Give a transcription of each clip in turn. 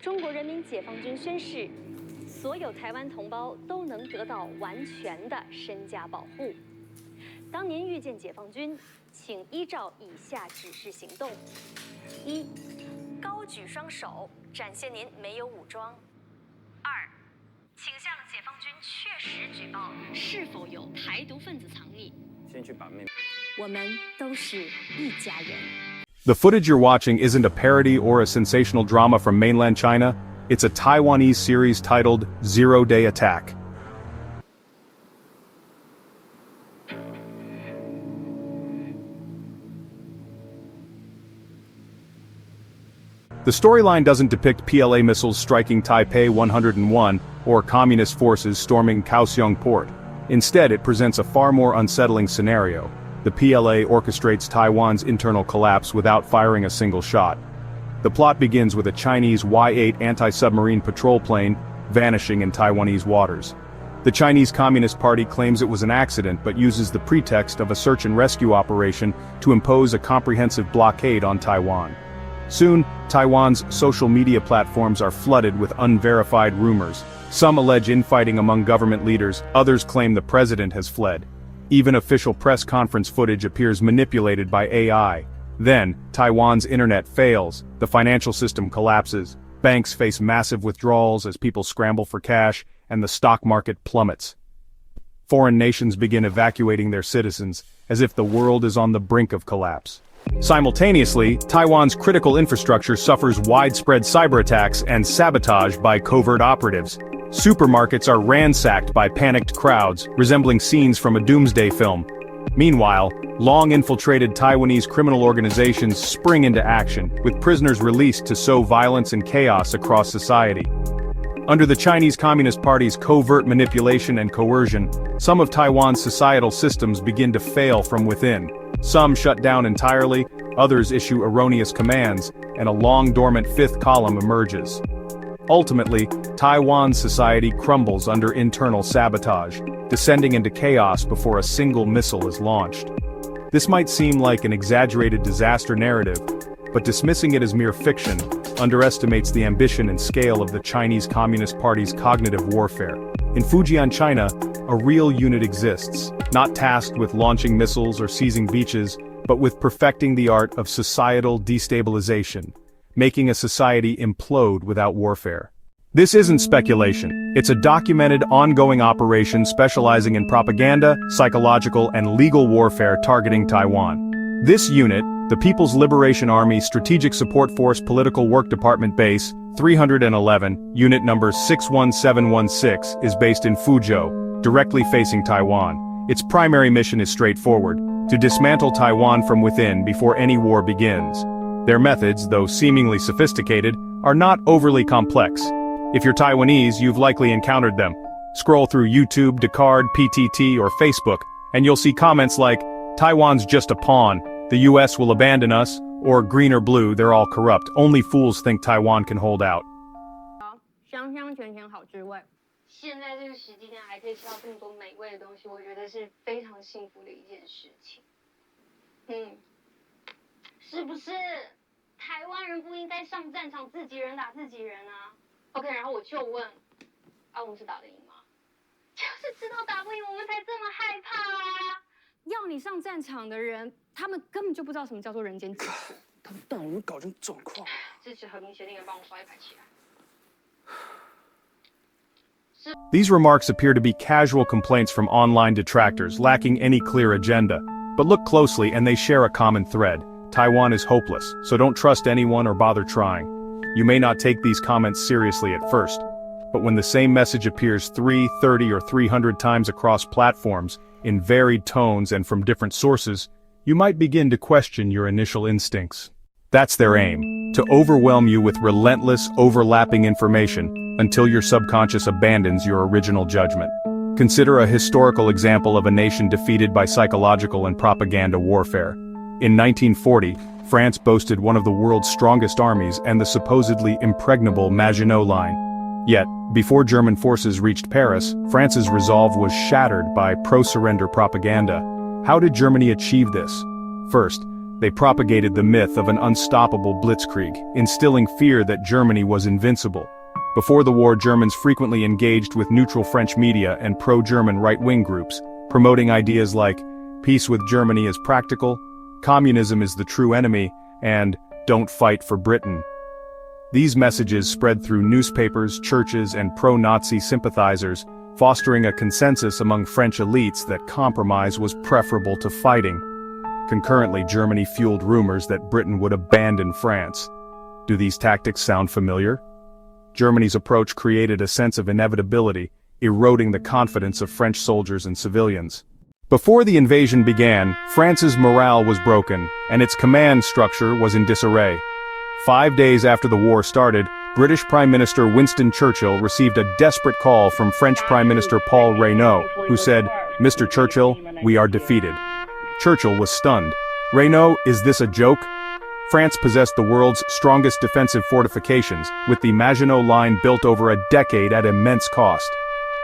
中国人民解放军宣誓，所有台湾同胞都能得到完全的身家保护。当您遇见解放军，请依照以下指示行动：一、高举双手，展现您没有武装；二、请向解放军确实举报是否有台独分子藏匿。先去把妹。我们都是一家人。 The footage you're watching isn't a parody or a sensational drama from mainland China, it's a Taiwanese series titled Zero-Day Attack. The storyline doesn't depict PLA missiles striking Taipei 101 or communist forces storming Kaohsiung port. Instead, it presents a far more unsettling scenario. The PLA orchestrates Taiwan's internal collapse without firing a single shot. The plot begins with a Chinese Y-8 anti-submarine patrol plane vanishing in Taiwanese waters. The Chinese Communist Party claims it was an accident but uses the pretext of a search and rescue operation to impose a comprehensive blockade on Taiwan. Soon, Taiwan's social media platforms are flooded with unverified rumors. Some allege infighting among government leaders, others claim the president has fled. Even official press conference footage appears manipulated by AI. Then, Taiwan's internet fails, the financial system collapses, banks face massive withdrawals as people scramble for cash, and the stock market plummets. Foreign nations begin evacuating their citizens, as if the world is on the brink of collapse. Simultaneously, Taiwan's critical infrastructure suffers widespread cyber attacks and sabotage by covert operatives. Supermarkets are ransacked by panicked crowds, resembling scenes from a doomsday film. Meanwhile, long-infiltrated Taiwanese criminal organizations spring into action, with prisoners released to sow violence and chaos across society. Under the Chinese Communist Party's covert manipulation and coercion, some of Taiwan's societal systems begin to fail from within. Some shut down entirely, others issue erroneous commands, and a long-dormant fifth column emerges. Ultimately, Taiwan's society crumbles under internal sabotage, descending into chaos before a single missile is launched. This might seem like an exaggerated disaster narrative, but dismissing it as mere fiction underestimates the ambition and scale of the Chinese Communist Party's cognitive warfare. In Fujian, China, a real unit exists, not tasked with launching missiles or seizing beaches, but with perfecting the art of societal destabilization, making a society implode without warfare. This isn't speculation, it's a documented, ongoing operation specializing in propaganda, psychological, and legal warfare targeting Taiwan. This unit, the People's Liberation Army Strategic Support Force Political Work Department Base 311, Unit Number 61716, is based in Fuzhou, directly facing Taiwan. Its primary mission is straightforward: to dismantle Taiwan from within before any war begins. Their methods, though seemingly sophisticated, are not overly complex. If you're Taiwanese, you've likely encountered them. Scroll through YouTube, Descartes, PTT, or Facebook, and you'll see comments like, "Taiwan's just a pawn, the US will abandon us," or "green or blue, they're all corrupt, only fools think Taiwan can hold out." 香香甜甜好滋味。现在这个时机点还可以吃到这么多美味的东西，我觉得是非常幸福的一件事情。是不是？台湾人不应该上战场自己人打自己人啊 ？OK， 然后我就问，我们是打得赢吗？就是知道打不赢，我们才这么害怕啊！要你上战场的人，他们根本就不知道什么叫做人间疾苦。他们但我们搞成状况。支持和平协定的，帮我刷一排起来。 These remarks appear to be casual complaints from online detractors lacking any clear agenda. But look closely and they share a common thread. Taiwan is hopeless, so don't trust anyone or bother trying. You may not take these comments seriously at first, but when the same message appears 3, 30, or 300 times across platforms, in varied tones and from different sources, you might begin to question your initial instincts. That's their aim, to overwhelm you with relentless, overlapping information, until your subconscious abandons your original judgment. Consider a historical example of a nation defeated by psychological and propaganda warfare. In 1940, France boasted one of the world's strongest armies and the supposedly impregnable Maginot Line. Yet, before German forces reached Paris, France's resolve was shattered by pro-surrender propaganda. How did Germany achieve this? First, They propagated the myth of an unstoppable blitzkrieg, instilling fear that Germany was invincible. Before the war, Germans frequently engaged with neutral French media and pro-German right-wing groups, promoting ideas like, peace with Germany is practical, communism is the true enemy, and don't fight for Britain. These messages spread through newspapers, churches, and pro-Nazi sympathizers, fostering a consensus among French elites that compromise was preferable to fighting. Concurrently, Germany fueled rumors that Britain would abandon France. Do these tactics sound familiar? Germany's approach created a sense of inevitability, eroding the confidence of French soldiers and civilians. Before the invasion began, France's morale was broken, and its command structure was in disarray. 5 days after the war started, British Prime Minister Winston Churchill received a desperate call from French Prime Minister Paul Reynaud, who said, "Mr. Churchill, we are defeated." Churchill was stunned. "Reynaud, is this a joke?" France possessed the world's strongest defensive fortifications, with the Maginot Line built over a decade at immense cost.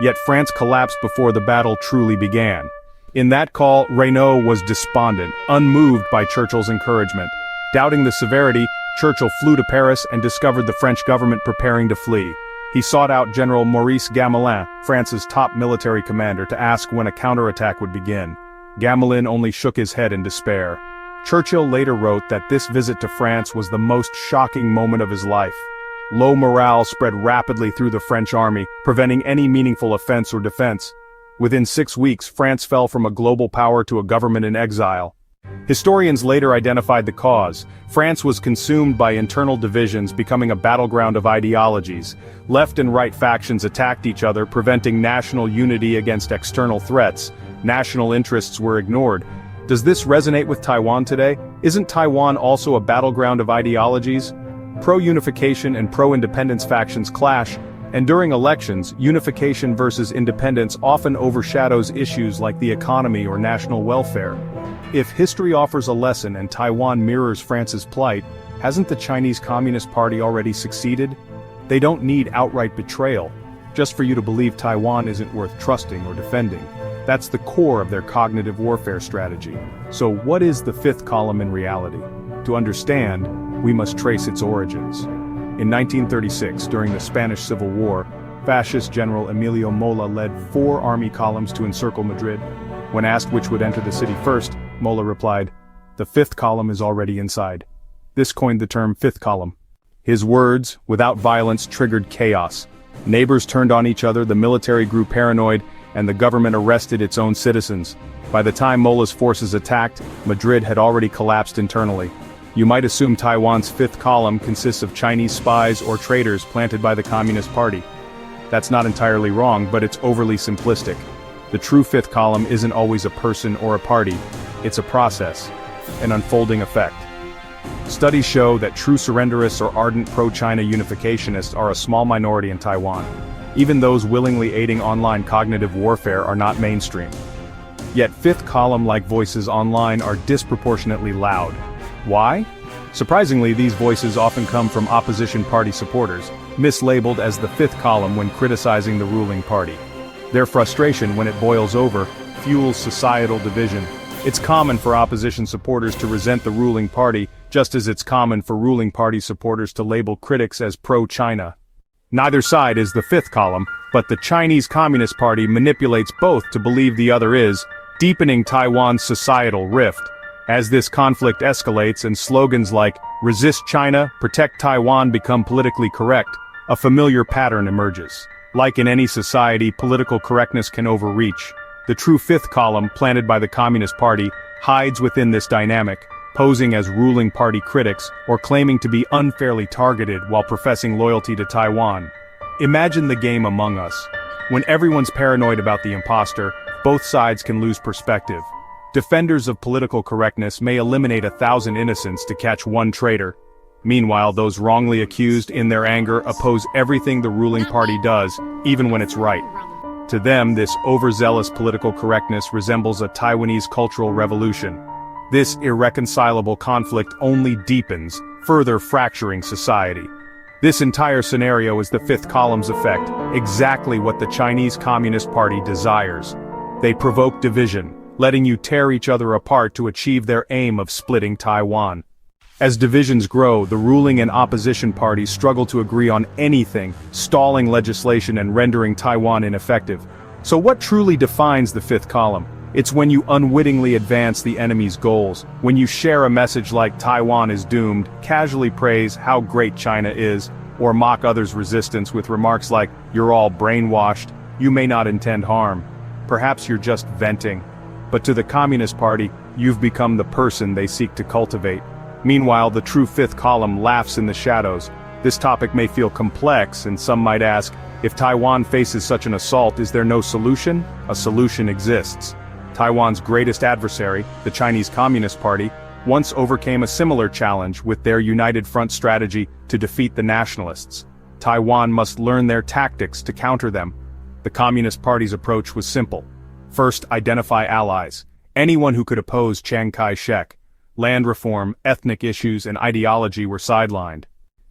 Yet France collapsed before the battle truly began. In that call, Reynaud was despondent, unmoved by Churchill's encouragement. Doubting the severity, Churchill flew to Paris and discovered the French government preparing to flee. He sought out General Maurice Gamelin, France's top military commander, to ask when a counterattack would begin. Gamelin only shook his head in despair. Churchill later wrote that this visit to France was the most shocking moment of his life. Low morale spread rapidly through the French army, preventing any meaningful offense or defense. Within 6 weeks, France fell from a global power to a government in exile. Historians later identified the cause. France was consumed by internal divisions, becoming a battleground of ideologies. Left and right factions attacked each other, preventing national unity against external threats. National interests were ignored. Does this resonate with Taiwan today? Isn't Taiwan also a battleground of ideologies? Pro-unification and pro-independence factions clash, and during elections, unification versus independence often overshadows issues like the economy or national welfare. If history offers a lesson and Taiwan mirrors France's plight, hasn't the Chinese Communist Party already succeeded? They don't need outright betrayal, just for you to believe Taiwan isn't worth trusting or defending. That's the core of their cognitive warfare strategy. So what is the fifth column in reality? To understand, we must trace its origins. In 1936, during the Spanish Civil War, fascist General Emilio Mola led 4 army columns to encircle Madrid. When asked which would enter the city first, Mola replied, "The fifth column is already inside." This coined the term fifth column. His words, without violence, triggered chaos. Neighbors turned on each other, the military grew paranoid, and the government arrested its own citizens. By the time Mola's forces attacked, Madrid had already collapsed internally. You might assume Taiwan's fifth column consists of Chinese spies or traitors planted by the Communist Party. That's not entirely wrong, but it's overly simplistic. The true fifth column isn't always a person or a party. It's a process, an unfolding effect. Studies show that true surrenderists or ardent pro-China unificationists are a small minority in Taiwan. Even those willingly aiding online cognitive warfare are not mainstream. Yet fifth column-like voices online are disproportionately loud. Why? Surprisingly, these voices often come from opposition party supporters, mislabeled as the fifth column when criticizing the ruling party. Their frustration, when it boils over, fuels societal division. It's common for opposition supporters to resent the ruling party, just as it's common for ruling party supporters to label critics as pro-China. Neither side is the fifth column, but the Chinese Communist Party manipulates both to believe the other is, deepening Taiwan's societal rift. As this conflict escalates and slogans like, "Resist China, protect Taiwan" become politically correct, a familiar pattern emerges. Like in any society, political correctness can overreach. The true fifth column, planted by the Communist Party, hides within this dynamic, posing as ruling party critics or claiming to be unfairly targeted while professing loyalty to Taiwan. Imagine the game Among Us. When everyone's paranoid about the imposter, both sides can lose perspective. Defenders of political correctness may eliminate 1,000 innocents to catch one traitor. Meanwhile, those wrongly accused, in their anger, oppose everything the ruling party does, even when it's right. To them, this overzealous political correctness resembles a Taiwanese cultural revolution. This irreconcilable conflict only deepens, further fracturing society. This entire scenario is the fifth column's effect, exactly what the Chinese Communist Party desires. They provoke division, letting you tear each other apart to achieve their aim of splitting Taiwan. As divisions grow, the ruling and opposition parties struggle to agree on anything, stalling legislation and rendering Taiwan ineffective. So what truly defines the fifth column? It's when you unwittingly advance the enemy's goals, when you share a message like Taiwan is doomed, casually praise how great China is, or mock others' resistance with remarks like, "You're all brainwashed, you may not intend harm. Perhaps you're just venting." But to the Communist Party, you've become the person they seek to cultivate. Meanwhile, the true fifth column laughs in the shadows. This topic may feel complex, and some might ask, if Taiwan faces such an assault, is there no solution? A solution exists. Taiwan's greatest adversary, the Chinese Communist Party, once overcame a similar challenge with their united front strategy to defeat the nationalists. Taiwan must learn their tactics to counter them. The Communist Party's approach was simple. First, identify allies. Anyone who could oppose Chiang Kai-shek. Land reform, ethnic issues, and ideology were sidelined.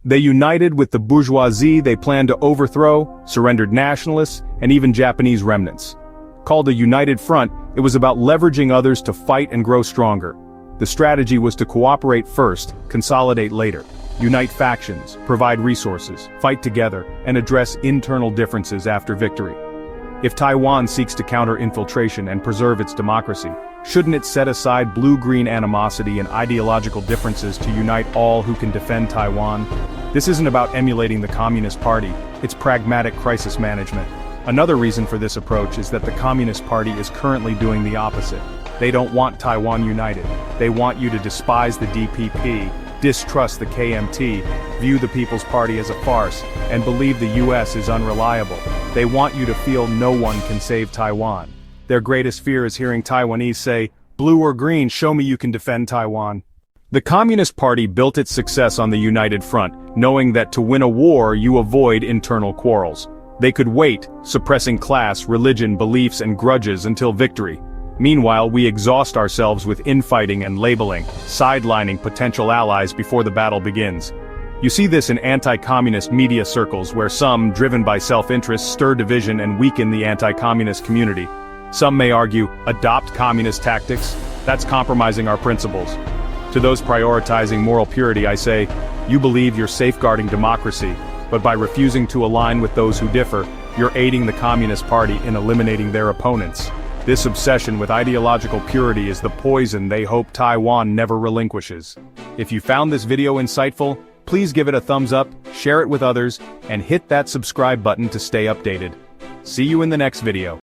They united with the bourgeoisie they planned to overthrow, surrendered nationalists, and even Japanese remnants. Called a united front, it was about leveraging others to fight and grow stronger. The strategy was to cooperate first, consolidate later. Unite factions, provide resources, fight together, and address internal differences after victory. If Taiwan seeks to counter infiltration and preserve its democracy, shouldn't it set aside blue-green animosity and ideological differences to unite all who can defend Taiwan? This isn't about emulating the Communist Party, it's pragmatic crisis management. Another reason for this approach is that the Communist Party is currently doing the opposite. They don't want Taiwan united. They want you to despise the DPP, distrust the KMT, view the People's Party as a farce, and believe the US is unreliable. They want you to feel no one can save Taiwan. Their greatest fear is hearing Taiwanese say, "Blue or green, show me you can defend Taiwan." The Communist Party built its success on the united front, knowing that to win a war you avoid internal quarrels. They could wait, suppressing class, religion, beliefs, and grudges until victory. Meanwhile, we exhaust ourselves with infighting and labeling, sidelining potential allies before the battle begins. You see this in anti-communist media circles where some, driven by self-interest, stir division and weaken the anti-communist community. Some may argue, adopt communist tactics, that's compromising our principles. To those prioritizing moral purity I say, you believe you're safeguarding democracy, but by refusing to align with those who differ, you're aiding the Communist Party in eliminating their opponents. This obsession with ideological purity is the poison they hope Taiwan never relinquishes. If you found this video insightful, please give it a thumbs up, share it with others, and hit that subscribe button to stay updated. See you in the next video.